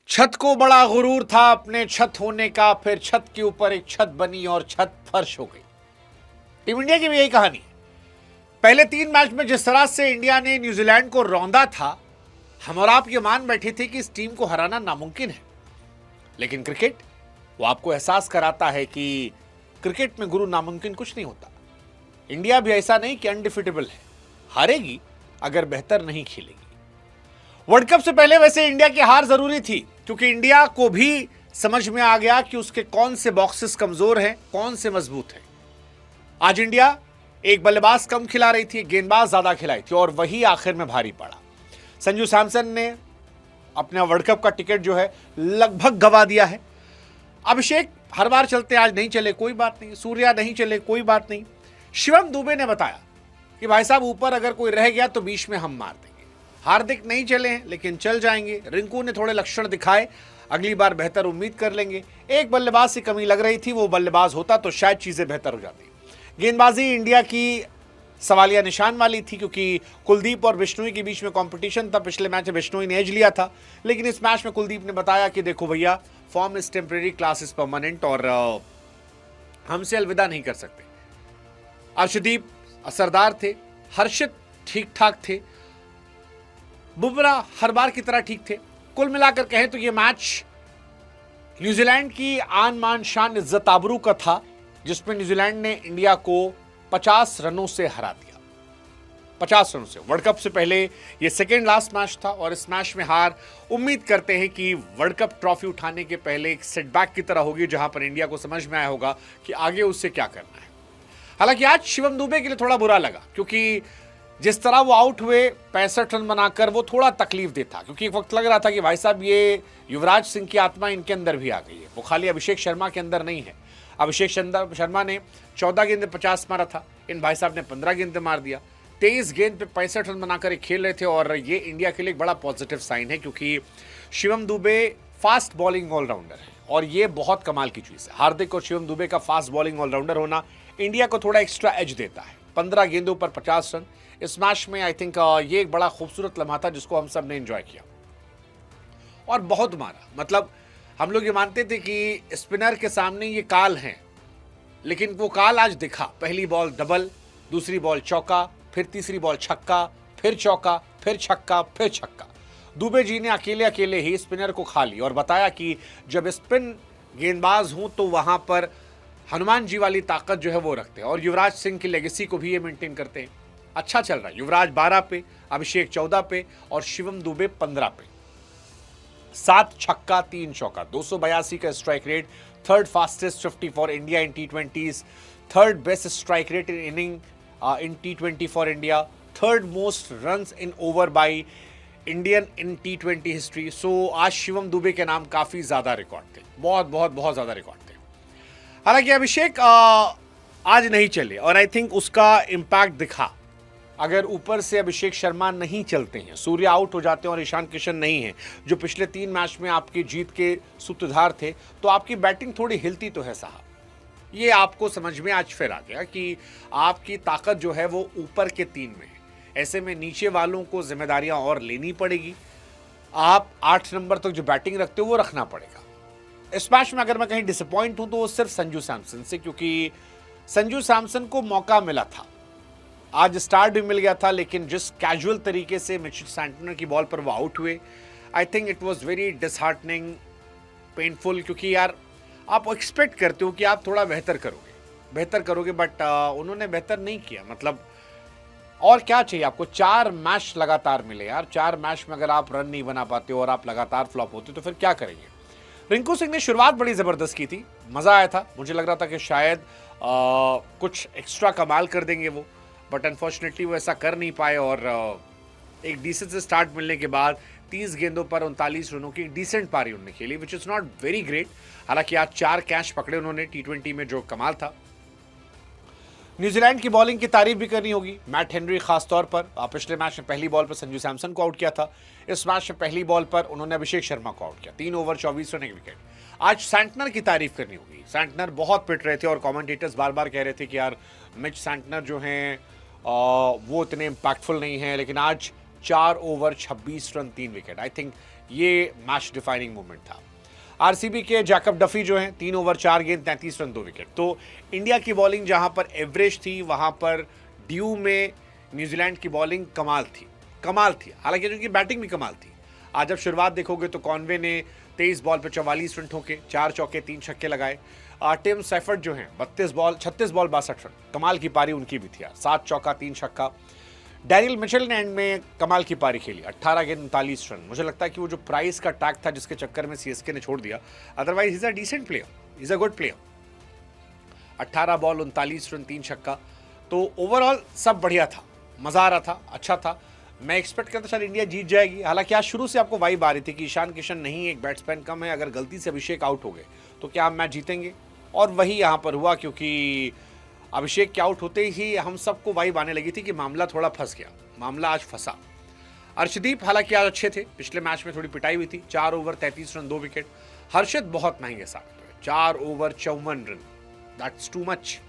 छत को बड़ा गुरूर था अपने छत होने का, फिर छत के ऊपर एक छत बनी और छत फर्श हो गई। टीम इंडिया की भी यही कहानी है। पहले 3 मैच में जिस तरह से इंडिया ने न्यूजीलैंड को रौंदा था, हम और आप ये मान बैठे थे कि इस टीम को हराना नामुमकिन है। लेकिन क्रिकेट वो आपको एहसास कराता है कि क्रिकेट में गुरु नामुमकिन कुछ नहीं होता। इंडिया भी ऐसा नहीं कि अनडिफिटेबल है, हारेगी अगर बेहतर नहीं खेलेगी। वर्ल्ड कप से पहले वैसे इंडिया की हार जरूरी थी, क्योंकि इंडिया को भी समझ में आ गया कि उसके कौन से बॉक्सेस कमजोर हैं, कौन से मजबूत हैं। आज इंडिया एक बल्लेबाज कम खिला रही थी, गेंदबाज ज्यादा खिलाई थी, और वही आखिर में भारी पड़ा। संजू सैमसन ने अपना वर्ल्ड कप का टिकट जो है लगभग गवा दिया है। अभिषेक हर बार चलते, आज नहीं चले कोई बात नहीं, सूर्या नहीं चले कोई बात नहीं। शिवम दुबे ने बताया कि भाई साहब ऊपर अगर कोई रह गया तो बीच में हम मार देंगे। हार्दिक नहीं चले हैं लेकिन चल जाएंगे। रिंकू ने थोड़े लक्षण दिखाए, अगली बार बेहतर उम्मीद कर लेंगे। एक बल्लेबाज की कमी लग रही थी, वो बल्लेबाज होता तो शायद चीजें बेहतर हो जाती। गेंदबाजी इंडिया की सवालिया निशान वाली थी, क्योंकि कुलदीप और बिश्नोई के बीच में कंपटीशन था। पिछले मैच में बिश्नोई ने एज लिया था, लेकिन इस मैच में कुलदीप ने बताया कि देखो भैया, form is temporary, class is permanent, और हमसे अलविदा नहीं कर सकते। अर्शदीप असरदार थे, हर्षित ठीक ठाक थे, बुमराह हर बार की तरह ठीक थे। कुल मिलाकर कहें तो यह मैच न्यूजीलैंड की आन मान शान इज्जत आबरू का था, जिसमें न्यूजीलैंड ने इंडिया को 50 रनों से हरा दिया। 50 रनों से। वर्ल्ड कप से पहले यह सेकेंड लास्ट मैच था, और इस मैच में हार उम्मीद करते हैं कि वर्ल्ड कप ट्रॉफी उठाने के पहले एक सेटबैक की तरह होगी, जहां पर इंडिया को समझ में आया होगा कि आगे उससे क्या करना है। हालांकि आज शिवम दुबे के लिए थोड़ा बुरा लगा, क्योंकि जिस तरह वो आउट हुए 65 रन बनाकर, वो थोड़ा तकलीफ देता, क्योंकि एक वक्त लग रहा था कि भाई साहब ये युवराज सिंह की आत्मा इनके अंदर भी आ गई है, वो खाली अभिषेक शर्मा के अंदर नहीं है। अभिषेक शर्मा ने 14 गेंद पे 50 मारा था, इन भाई साहब ने 15 गेंद पे मार दिया। 23 गेंद पे 65 रन बनाकर एक खेल रहे थे, और ये इंडिया के लिए एक बड़ा पॉजिटिव साइन है, क्योंकि Shivam Dube fast bowling allrounder है, और ये बहुत कमाल की चीज है। हार्दिक और शिवम दुबे का फास्ट बॉलिंग ऑलराउंडर होना इंडिया को थोड़ा एक्स्ट्रा एज देता है। 15 गेंदों पर 50 रन इस मैच में, आई थिंक ये एक बड़ा खूबसूरत लम्हा था, जिसको हम सब ने एंजॉय किया, और बहुत मारा। मतलब हम लोग ये मानते थे कि स्पिनर के सामने ये काल हैं, लेकिन वो काल आज दिखा। पहली बॉल डबल, दूसरी बॉल चौका, फिर तीसरी बॉल छक्का, फिर चौका, फिर छक्का, फिर छक्का। दुबे जी ने अकेले अकेले ही स्पिनर को खा ली, और बताया कि जब स्पिन गेंदबाज हूं तो वहां पर हनुमान जी वाली ताकत जो है वो रखते हैं, और युवराज सिंह की लेगेसी को भी ये मेंटेन करते हैं। अच्छा चल रहा है। युवराज 12 पे, अभिषेक 14 पे, और शिवम दुबे 15 पे। 7 छक्का 3 चौका, 282 का strike rate, third fastest 50 for India in T20s, third best strike rate in inning in T20 for India, third most runs in over by Indian in T20 history. So आज शिवम दुबे के नाम काफी ज्यादा रिकॉर्ड थे, बहुत बहुत बहुत ज्यादा रिकॉर्ड थे। हालांकि अभिषेक आज नहीं चले, और आई थिंक उसका इंपैक्ट दिखा। अगर ऊपर से अभिषेक शर्मा नहीं चलते हैं, सूर्या आउट हो जाते हैं, और ईशान किशन नहीं है, जो पिछले 3 मैच में आपकी जीत के सूत्रधार थे, तो आपकी बैटिंग थोड़ी हिलती तो है साहब। ये आपको समझ में आज फिर आ गया कि आपकी ताकत जो है वो ऊपर के 3 में है। ऐसे में नीचे वालों को जिम्मेदारियां और लेनी पड़ेगी। आप 8 नंबर तक जो बैटिंग रखते हो वो रखना पड़ेगा। इस मैच में अगर मैं कहीं डिसअपॉइंट हूं तो वो सिर्फ संजू सैमसन से, क्योंकि संजू सैमसन को मौका मिला था, आज स्टार्ट भी मिल गया था, लेकिन जिस कैजुअल तरीके से मिचेल सैंटनर की बॉल पर वो आउट हुए, I think it was very disheartening, painful, क्योंकि यार आप एक्सपेक्ट करते हो कि आप थोड़ा बेहतर करोगे, बट उन्होंने बेहतर नहीं किया। मतलब और क्या चाहिए आपको? 4 मैच लगातार मिले यार। 4 मैच में अगर आप रन नहीं बना पाते हो और आप लगातार फ्लॉप होते तो फिर क्या करेंगे? रिंकू सिंह ने शुरुआत बड़ी जबरदस्त की थी, मजा आया था, मुझे लग रहा था कि शायद कुछ एक्स्ट्रा कमाल कर देंगे वो, बट अनफॉर्चुनेटली वो ऐसा कर नहीं पाए, और एक डिसेंट से स्टार्ट मिलने के बाद 30 गेंदों पर 39 रनों की डिसेंट पारी उन्होंने खेली, which is not very great. हालांकि आज 4 कैच पकड़े उन्होंने T20 में, जो कमाल था। न्यूजीलैंड की बॉलिंग की तारीफ भी करनी होगी, मैट हेनरी खास तौर पर। पिछले मैच में पहली बॉल पर संजू सैमसन को आउट किया था, इस मैच में पहली बॉल पर उन्होंने अभिषेक शर्मा को आउट किया। 3 ओवर 24 रन, 1 विकेट। आज सैंटनर की तारीफ करनी होगी। सैंटनर बहुत पिट रहे थे, और कमेंटेटर्स बार बार कह रहे थे कि यार मिच सैंटनर जो हैं वो इतने इम्पैक्टफुल नहीं है, लेकिन आज 4 over 26 run 3 wicket. I think ये मैच डिफाइनिंग मोमेंट था। आरसीबी के जैकब डफी जो हैं 3 ओवर 4 गेंद 33 रन 2 विकेट। तो इंडिया की बॉलिंग जहां पर एवरेज थी वहां पर ड्यू में न्यूजीलैंड की बॉलिंग कमाल थी, हालांकि उनकी बैटिंग भी कमाल थी। आज जब शुरुआत देखोगे तो कॉनवे ने 23 बॉल पर 44 रन ठोके, 4 चौके 3 छक्के लगाए। टिम सेफर्ट जो हैं 36 बॉल 62 रन, कमाल की पारी उनकी भी थी यार, 7 चौका 3 छक्का। डैनियल मिचेल ने एंड में कमाल की पारी खेली, 18 गेंद 39 रन। मुझे लगता है कि वो जो प्राइस का टैग था जिसके चक्कर में सीएसके ने छोड़ दिया, otherwise is a decent player, is a good player. 18 ball 39 run 3 छक्का। तो ओवरऑल सब बढ़िया था, मजा आ रहा था, अच्छा था। मैं एक्सपेक्ट करता शायद इंडिया जीत जाएगी। हालांकि आज शुरू से आपको वाइब आ रही थी कि ईशान किशन नहीं, एक बैट्समैन कम है, अगर गलती से अभिषेक आउट हो गए तो क्या हम मैच जीतेंगे, और वही यहाँ पर हुआ, क्योंकि अभिषेक के आउट होते ही हम सबको वाइब आने लगी थी कि मामला थोड़ा फंस गया। मामला आज फंसा। अर्शदीप हालांकि आज अच्छे थे, पिछले मैच में थोड़ी पिटाई हुई थी, 4 ओवर 33 रन 2 विकेट। हर्षित बहुत महंगे साबित हुए, 4 over 54 run, that's too much,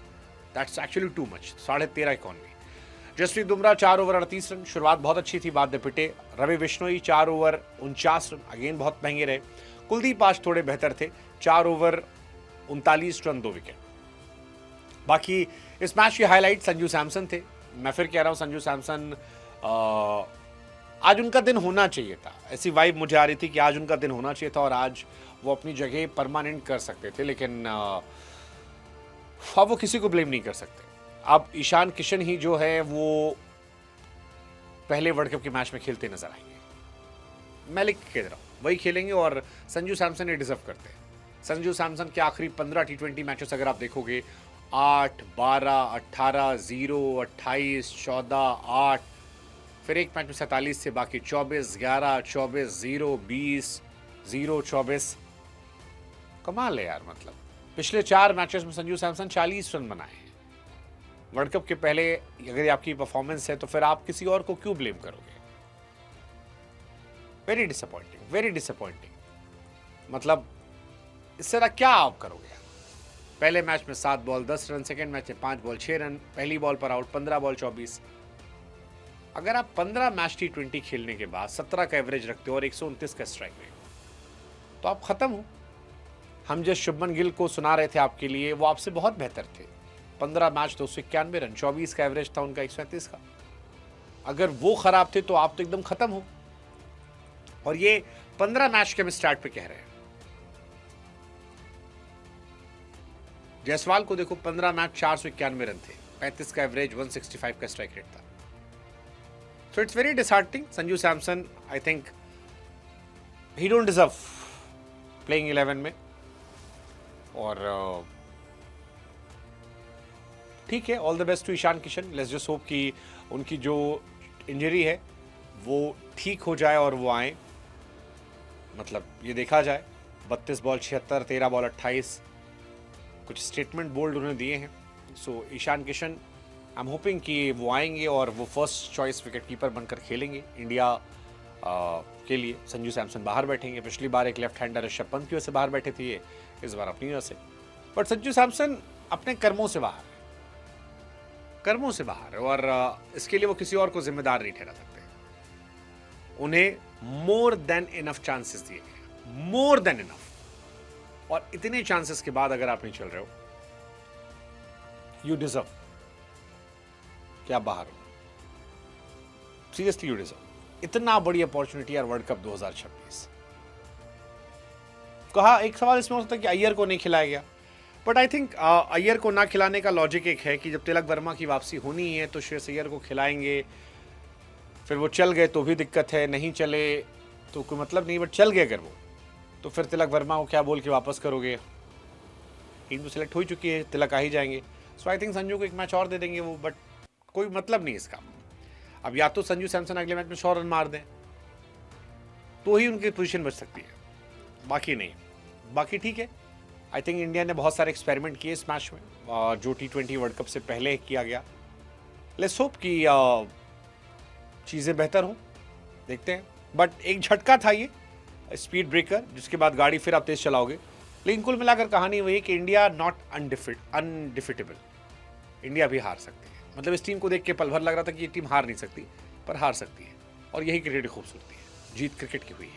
that's actually too much, 13.5 economy. Jasprit Bumrah 4 over 38 run, शुरुआत बहुत अच्छी थी, बाद में पिटे। Ravi Bishnoi 4 over 49 run, again बहुत महंगे रहे। कुलदीप आज थोड़े बेहतर थे, 4 ओवर 39 रन 2 विकेट। बाकी इस मैच की हाईलाइट संजू सैमसन थे। मैं फिर कह रहा हूं, संजू सैमसन आज उनका दिन होना चाहिए था, ऐसी वाइब मुझे आ रही थी कि आज उनका दिन होना चाहिए था और आज वो अपनी जगह परमानेंट कर सकते थे, लेकिन अब वो किसी को ब्लेम नहीं कर सकते। अब ईशान किशन ही जो है वो पहले वर्ल्ड कप के मैच में खेलते नजर आएंगे। मैं लिख के कह रहा हूं, वही खेलेंगे और संजू सैमसन ये डिजर्व करते हैं। संजू सैमसन के आखिरी 15 T20 मैचेस अगर आप देखोगे, 8, 12, 18, 0, 28, 14, 8, फिर एक मैच में 47 से बाकी 24, 11, 24, 0, 20, 0, 24। कमाल है यार, मतलब पिछले 4 मैचेस में संजू सैमसन 40 रन बनाए हैं। वर्ल्ड कप के पहले अगर ये आपकी परफॉर्मेंस है तो फिर आप किसी और को क्यों ब्लेम करोगे? Very disappointing, very disappointing. मतलब इससे ना क्या आप करोगे? पहले मैच में 7 बॉल 10 रन, सेकेंड मैच में 5 बॉल 6 रन, पहली बॉल पर आउट, 15 बॉल 24। अगर आप 15 मैच T20 खेलने के बाद 17 का एवरेज रखते हो और 129 का स्ट्राइक रेट, तो आप खत्म हो। हम जिस शुभमन गिल को सुना रहे थे आपके लिए, वो आपसे बहुत बेहतर थे। 15 मैच 291 रन, 24 का एवरेज था उनका, 137 का। अगर वो खराब थे तो आप तो एकदम खत्म हो। और ये 15 मैच के हम स्टार्ट पे कह रहे हैं। जायसवाल को देखो, 15 मैच 491 रन थे, 35 का एवरेज, 165 का स्ट्राइक रेट था। So it's very disheartening. Sanju Samson, I think he don't deserve playing 11 में। और ठीक है, all the best to Ishan Kishan. Let's just hope कि उनकी जो इंजरी है वो ठीक हो जाए और वो आए। मतलब ये देखा जाए, 32 बॉल 76, 13 बॉल 28, कुछ स्टेटमेंट बोल्ड उन्होंने दिए हैं। So Ishan Kishan, I am hoping कि वो आएंगे और वो फर्स्ट चॉइस विकेट कीपर बनकर खेलेंगे इंडिया के लिए। संजू सैमसन बाहर बैठेंगे। पिछली बार एक लेफ्ट हैंडर ऋषभ पंत की वजह से बाहर बैठे थे ये, इस बार अपनी वजह से। बट संजू सैमसन अपने कर्मों से बाहर है और इसके लिए वो किसी और को जिम्मेदार नहीं ठहरा सकते। उन्हें मोर देन इनफ चांसेस दिए गए, मोर देन इनफ। और इतने चांसेस के बाद अगर आप नहीं चल रहे हो, यू डिजर्व कि आप बाहर हो। Seriously you deserve. इतना बड़ी अपॉर्चुनिटी यार, वर्ल्ड कप 2026। कहा एक सवाल इसमें हो सकता है कि अय्यर को नहीं खिलाया गया, बट आई थिंक अय्यर को ना खिलाने का लॉजिक एक है कि जब तिलक वर्मा की वापसी होनी है तो श्रेयस अय्यर को खिलाएंगे। फिर वो चल गए तो भी दिक्कत है, नहीं चले तो कोई मतलब नहीं, बट चल गए अगर वो, तो फिर तिलक वर्मा को क्या बोल के वापस करोगे? टीम तो सिलेक्ट हो ही चुकी है, तिलक आ ही जाएंगे। सो आई थिंक संजू को एक मैच और दे देंगे वो, बट कोई मतलब नहीं इसका। अब या तो संजू सैमसन अगले मैच में 100 रन मार दें तो ही उनकी पोजीशन बच सकती है, बाकी नहीं। बाकी ठीक है। आई थिंक इंडिया ने बहुत सारे एक्सपेरिमेंट किए इस मैच में, जो T20 वर्ल्ड कप से पहले किया गया। लेट्स होप कि चीज़ें बेहतर हों, देखते हैं। बट एक झटका था ये, स्पीड ब्रेकर, जिसके बाद गाड़ी फिर आप तेज चलाओगे। लेकिन कुल मिलाकर कहानी वही कि इंडिया नॉट अनडिफिटेबल। इंडिया भी हार सकती है। मतलब इस टीम को देख के पल भर लग रहा था कि ये टीम हार नहीं सकती, पर हार सकती है। और यही क्रिकेट की खूबसूरती है, जीत क्रिकेट की हुई है।